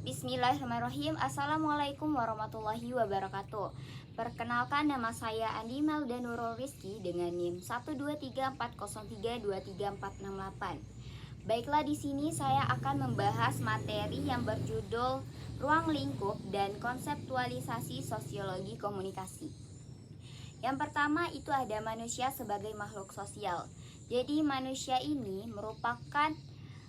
Bismillahirrahmanirrahim. Assalamualaikum warahmatullahi wabarakatuh. Perkenalkan, nama saya Andi Melda Nurul Rizky dengan NIM 12340323468. Baiklah, di sini saya akan membahas materi yang berjudul Ruang Lingkup dan Konseptualisasi Sosiologi Komunikasi. Yang pertama itu ada manusia sebagai makhluk sosial. Jadi manusia ini merupakan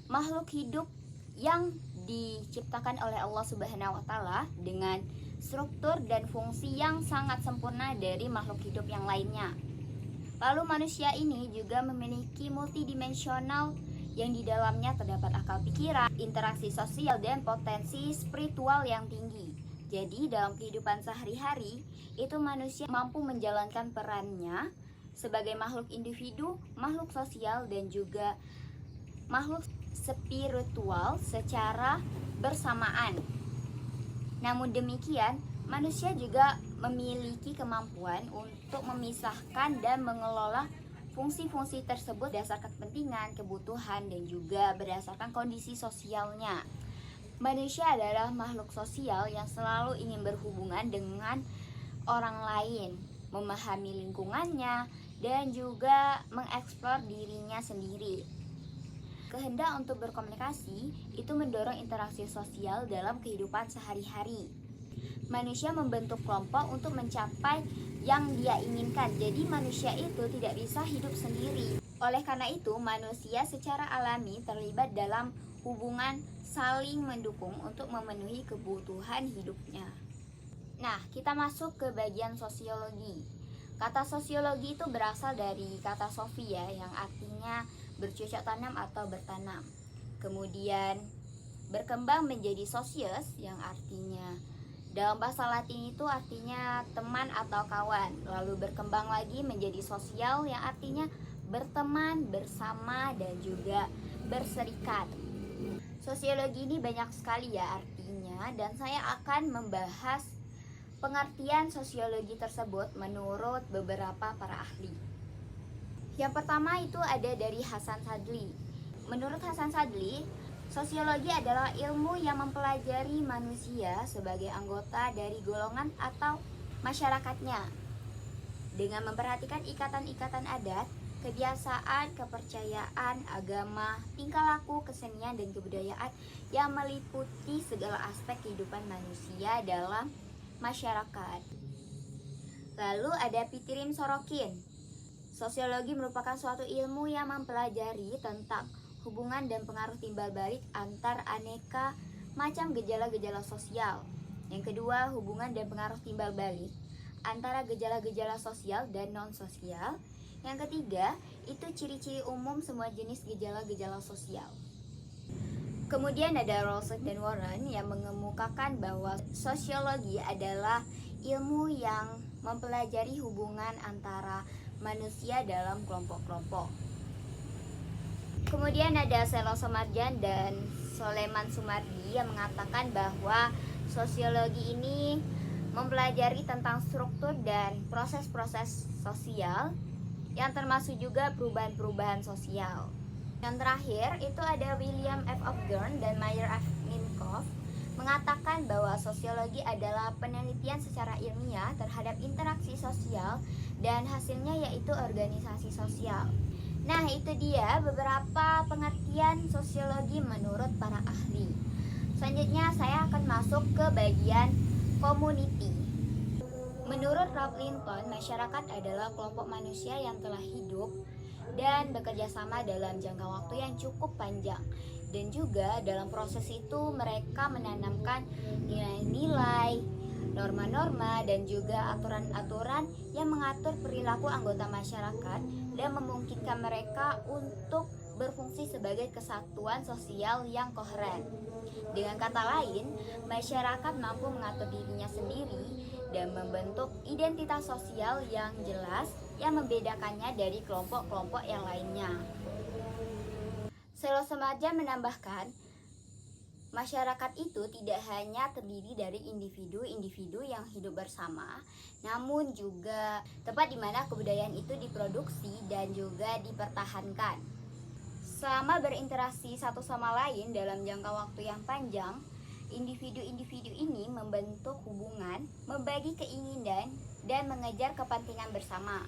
makhluk hidup yang diciptakan oleh Allah Subhanahu wa Ta'ala dengan struktur dan fungsi yang sangat sempurna dari makhluk hidup yang lainnya. Lalu manusia ini juga memiliki multidimensional yang di dalamnya terdapat akal pikiran, interaksi sosial, dan potensi spiritual yang tinggi. Jadi dalam kehidupan sehari-hari itu manusia mampu menjalankan perannya sebagai makhluk individu, makhluk sosial, dan juga makhluk spiritual secara bersamaan. Namun demikian, manusia juga memiliki kemampuan untuk memisahkan dan mengelola fungsi-fungsi tersebut berdasarkan kepentingan, kebutuhan, dan juga berdasarkan kondisi sosialnya. Manusia adalah makhluk sosial yang selalu ingin berhubungan dengan orang lain, memahami lingkungannya, dan juga mengeksplor dirinya sendiri. Kehendak untuk berkomunikasi itu mendorong interaksi sosial dalam kehidupan sehari-hari. Manusia membentuk kelompok untuk mencapai yang dia inginkan. Jadi manusia itu tidak bisa hidup sendiri. Oleh karena itu, manusia secara alami terlibat dalam hubungan saling mendukung untuk memenuhi kebutuhan hidupnya. Nah, kita masuk ke bagian sosiologi. Kata sosiologi itu berasal dari kata sophia yang artinya bercocok tanam atau bertanam. Kemudian berkembang menjadi socius yang artinya dalam bahasa Latin itu artinya teman atau kawan. Lalu berkembang lagi menjadi sosial yang artinya berteman, bersama, dan juga berserikat. Sosiologi ini banyak sekali ya artinya, dan saya akan membahas pengertian sosiologi tersebut menurut beberapa para ahli. Yang pertama itu ada dari Hasan Sadli. Menurut Hasan Sadli, sosiologi adalah ilmu yang mempelajari manusia sebagai anggota dari golongan atau masyarakatnya dengan memperhatikan ikatan-ikatan adat, kebiasaan, kepercayaan, agama, tingkah laku, kesenian, dan kebudayaan yang meliputi segala aspek kehidupan manusia dalam masyarakat. Lalu ada Pitirim Sorokin. Sosiologi merupakan suatu ilmu yang mempelajari tentang hubungan dan pengaruh timbal balik antar aneka macam gejala-gejala sosial. Yang kedua, hubungan dan pengaruh timbal balik antara gejala-gejala sosial dan non-sosial. Yang ketiga, itu ciri-ciri umum semua jenis gejala-gejala sosial. Kemudian ada Rawlston dan Warren yang mengemukakan bahwa sosiologi adalah ilmu yang mempelajari hubungan antara manusia dalam kelompok-kelompok. Kemudian ada Selo Somarjan dan Soleman Sumardi yang mengatakan bahwa sosiologi ini mempelajari tentang struktur dan proses-proses sosial yang termasuk juga perubahan-perubahan sosial. Yang terakhir itu ada William F. Ogden dan Meyer F. Minkoff mengatakan bahwa sosiologi adalah penelitian secara ilmiah terhadap interaksi sosial dan hasilnya yaitu organisasi sosial. Nah, itu dia beberapa pengertian sosiologi menurut para ahli. Selanjutnya saya akan masuk ke bagian community. Menurut Ralph Linton, masyarakat adalah kelompok manusia yang telah hidup dan bekerja sama dalam jangka waktu yang cukup panjang. Dan juga dalam proses itu mereka menanamkan nilai-nilai, norma-norma, dan juga aturan-aturan yang mengatur perilaku anggota masyarakat dan memungkinkan mereka untuk berfungsi sebagai kesatuan sosial yang koheren. Dengan kata lain, masyarakat mampu mengatur dirinya sendiri dan membentuk identitas sosial yang jelas yang membedakannya dari kelompok-kelompok yang lainnya. Selo Somarjan menambahkan, masyarakat itu tidak hanya terdiri dari individu-individu yang hidup bersama, namun juga tempat di mana kebudayaan itu diproduksi dan juga dipertahankan. Selama berinteraksi satu sama lain dalam jangka waktu yang panjang, Individu-individu ini membentuk hubungan, membagi keinginan, dan mengejar kepentingan bersama.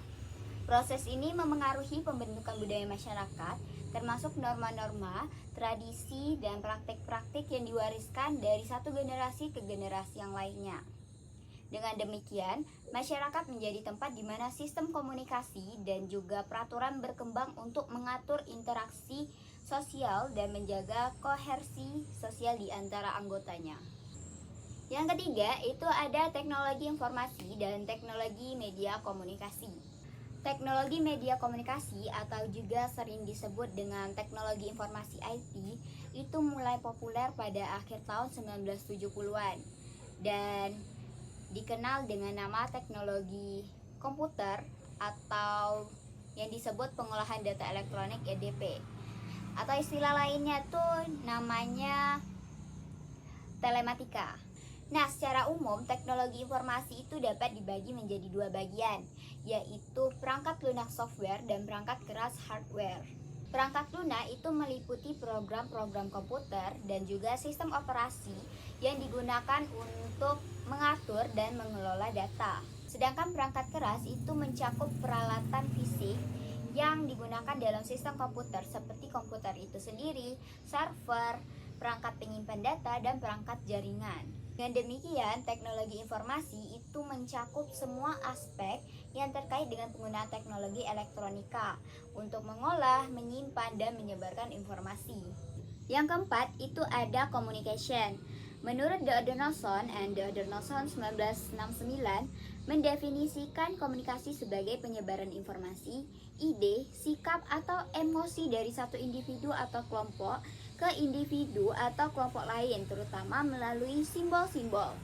Proses ini memengaruhi pembentukan budaya masyarakat, termasuk norma-norma, tradisi, dan praktik-praktik yang diwariskan dari satu generasi ke generasi yang lainnya. Dengan demikian, masyarakat menjadi tempat di mana sistem komunikasi dan juga peraturan berkembang untuk mengatur interaksi sosial dan menjaga kohersi sosial di antara anggotanya. Yang ketiga, itu ada teknologi informasi dan teknologi media komunikasi. Teknologi media komunikasi atau juga sering disebut dengan teknologi informasi IT itu mulai populer pada akhir tahun 1970-an dan dikenal dengan nama teknologi komputer atau yang disebut pengolahan data elektronik EDP, atau istilah lainnya tuh namanya telematika. Nah, secara umum teknologi informasi itu dapat dibagi menjadi dua bagian, yaitu perangkat lunak software dan perangkat keras hardware. Perangkat lunak itu meliputi program-program komputer dan juga sistem operasi yang digunakan untuk mengatur dan mengelola data. Sedangkan perangkat keras itu mencakup peralatan fisik yang digunakan dalam sistem komputer seperti komputer itu sendiri, server, perangkat penyimpan data, dan perangkat jaringan. Dengan demikian, teknologi informasi itu mencakup semua aspek yang terkait dengan penggunaan teknologi elektronika untuk mengolah, menyimpan, dan menyebarkan informasi. Yang keempat, itu ada communication. Menurut The Adornoson and The Adornoson 1969 mendefinisikan komunikasi sebagai penyebaran informasi, ide, sikap, atau emosi dari satu individu atau kelompok ke individu atau kelompok lain, terutama melalui simbol-simbol.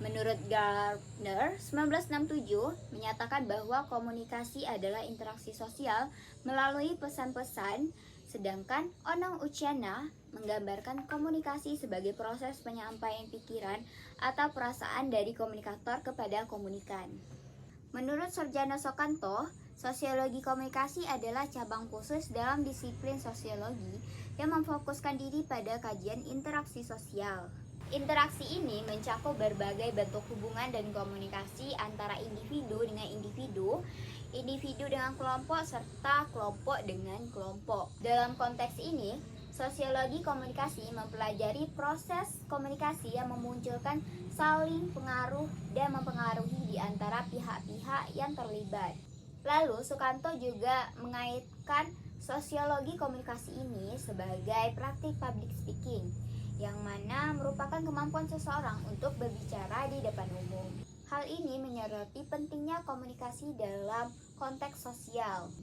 Menurut Gardner 1967 menyatakan bahwa komunikasi adalah interaksi sosial melalui pesan-pesan, sedangkan Onong Uchenna menggambarkan komunikasi sebagai proses penyampaian pikiran atau perasaan dari komunikator kepada komunikan. Menurut Sorjana Soekanto, sosiologi komunikasi adalah cabang khusus dalam disiplin sosiologi yang memfokuskan diri pada kajian interaksi sosial. Interaksi ini mencakup berbagai bentuk hubungan dan komunikasi antara individu dengan individu, individu dengan kelompok, serta kelompok dengan kelompok. Dalam konteks ini, sosiologi komunikasi mempelajari proses komunikasi yang memunculkan saling pengaruh dan mempengaruhi di antara pihak-pihak yang terlibat. Lalu, Sukanto juga mengaitkan sosiologi komunikasi ini sebagai praktik public speaking, yang mana merupakan kemampuan seseorang untuk berbicara di depan umum. Hal ini menyoroti pentingnya komunikasi dalam konteks sosial,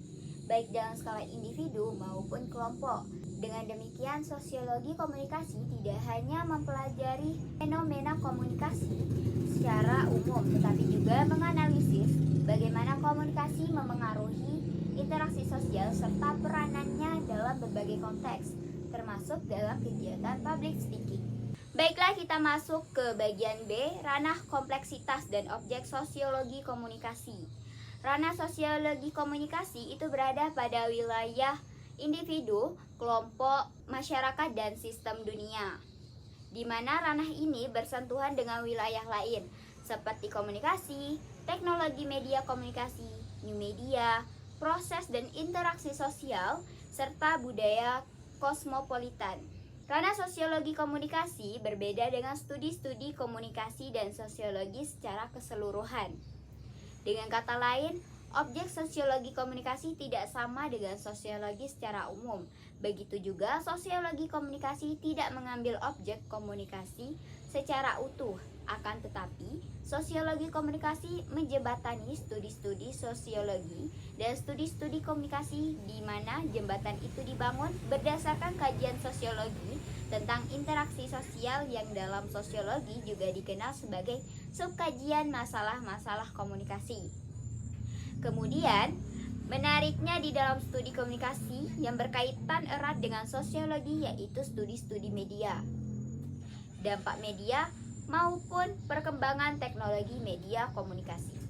baik dalam skala individu maupun kelompok. Dengan demikian, sosiologi komunikasi tidak hanya mempelajari fenomena komunikasi secara umum, tetapi juga menganalisis bagaimana komunikasi memengaruhi interaksi sosial serta peranannya dalam berbagai konteks, termasuk dalam kegiatan public speaking. Baiklah, kita masuk ke bagian B, ranah kompleksitas dan objek sosiologi komunikasi. Ranah sosiologi komunikasi itu berada pada wilayah individu, kelompok, masyarakat, dan sistem dunia, di mana ranah ini bersentuhan dengan wilayah lain, seperti komunikasi, teknologi media komunikasi, new media, proses dan interaksi sosial, serta budaya kosmopolitan. Ranah sosiologi komunikasi berbeda dengan studi-studi komunikasi dan sosiologi secara keseluruhan. Dengan kata lain, objek sosiologi komunikasi tidak sama dengan sosiologi secara umum. Begitu juga sosiologi komunikasi tidak mengambil objek komunikasi secara utuh. Akan tetapi, sosiologi komunikasi menjembatani studi-studi sosiologi dan studi-studi komunikasi di mana jembatan itu dibangun berdasarkan kajian sosiologi tentang interaksi sosial yang dalam sosiologi juga dikenal sebagai subkajian masalah-masalah komunikasi. Kemudian, menariknya di dalam studi komunikasi yang berkaitan erat dengan sosiologi yaitu studi-studi media, dampak media, maupun perkembangan teknologi media komunikasi.